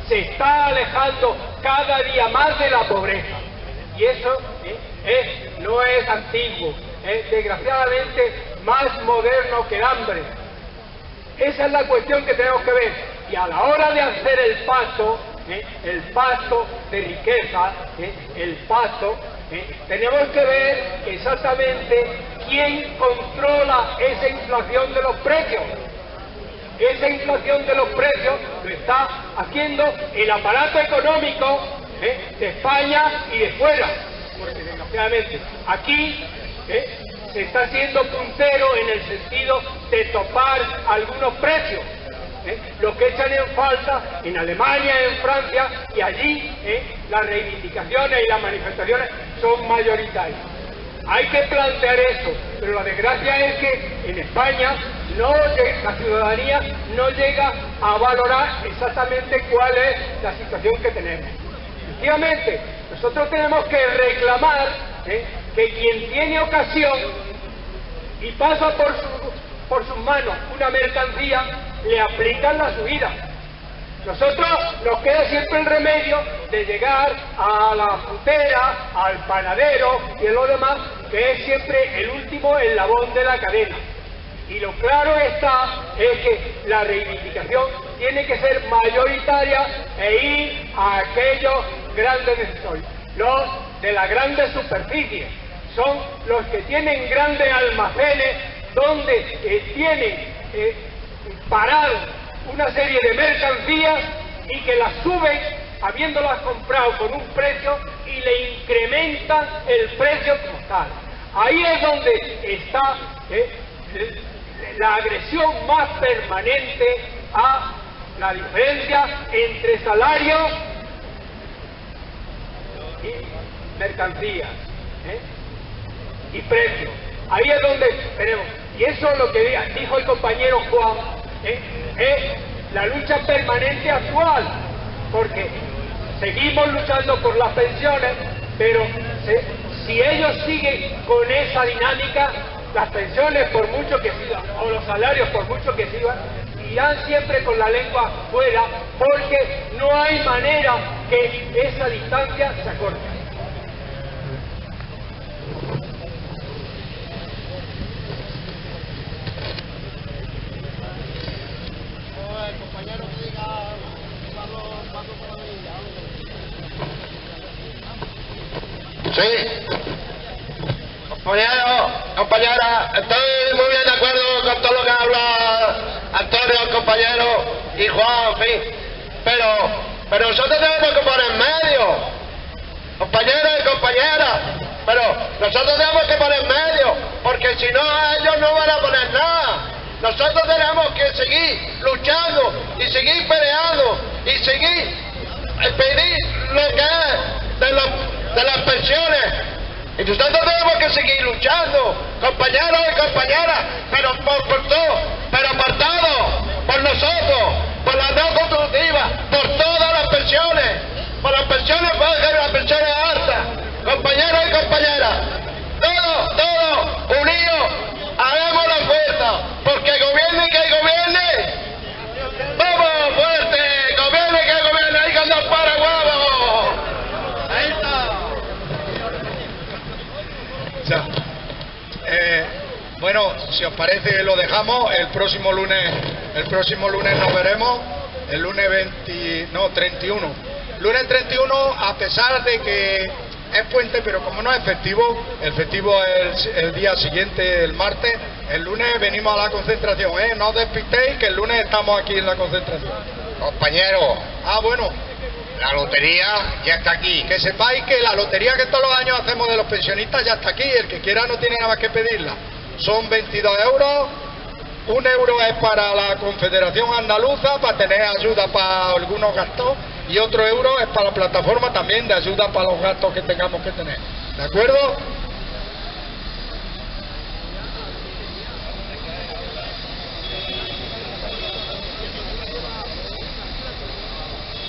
se está alejando cada día más de la pobreza. Y eso no es antiguo, es desgraciadamente más moderno que el hambre. Esa es la cuestión que tenemos que ver. Y a la hora de hacer el pacto de riqueza, el pacto, tenemos que ver exactamente quién controla esa inflación de los precios. Esa inflación de los precios lo está haciendo el aparato económico de España y de fuera. Porque desgraciadamente aquí se está siendo puntero en el sentido de topar algunos precios. Lo que echan en falta en Alemania, en Francia, y allí las reivindicaciones y las manifestaciones son mayoritarias. Hay que plantear eso, pero la desgracia es que en España la ciudadanía no llega a valorar exactamente cuál es la situación que tenemos. Efectivamente, nosotros tenemos que reclamar que quien tiene ocasión y pasa por sus manos una mercancía, le aplican la subida. Nosotros nos queda siempre el remedio de llegar a la frutera, al panadero y a lo demás, que es siempre el último eslabón de la cadena. Y lo claro está es que la reivindicación tiene que ser mayoritaria e ir a aquellos grandes decisores. Los de las grandes superficies son los que tienen grandes almacenes donde tienen parado una serie de mercancías y que las suben habiéndolas comprado con un precio y le incrementan el precio como tal. Ahí es donde está la agresión más permanente a la diferencia entre salario mercancías y precios. Ahí es donde tenemos, y eso es lo que dijo el compañero Juan, es la lucha permanente actual, porque seguimos luchando por las pensiones, pero si ellos siguen con esa dinámica, las pensiones por mucho que sigan, o los salarios por mucho que sigan, irán siempre con la lengua fuera, porque no hay manera que esa distancia se acorte. Sí, compañero, compañera, estoy muy bien de acuerdo con todo lo que habla Antonio, el compañero, y Juan, en fin, pero nosotros tenemos que poner en medio, compañeros y compañeras, pero nosotros tenemos que poner en medio, porque si no ellos no van a poner nada. Nosotros tenemos que seguir luchando y seguir peleando y seguir pedir lo que es de las pensiones. Y nosotros tenemos que seguir luchando, compañeros y compañeras, pero por todo, pero por todo, por nosotros, por la no contributiva, por todas las pensiones, por las pensiones bajas y las pensiones altas, compañeros y compañeras, todos unidos, haremos la fuerza, porque gobierne que gobierne, vamos fuerte, gobierne que gobierne, ahí con los paraguas, ahí está. Bueno, si os parece lo dejamos, el próximo lunes nos veremos, el lunes 31. Lunes 31, a pesar de que es puente, pero como no es festivo, el festivo es el día siguiente, el martes, el lunes venimos a la concentración, no os despistéis que el lunes estamos aquí en la concentración. Compañero. Bueno. La lotería ya está aquí. Que sepáis que la lotería que todos los años hacemos de los pensionistas ya está aquí. El que quiera no tiene nada más que pedirla. Son 22 euros. 1 euro es para la Confederación Andaluza, para tener ayuda para algunos gastos. Y otro euro es para la plataforma también de ayuda para los gastos que tengamos que tener. ¿De acuerdo?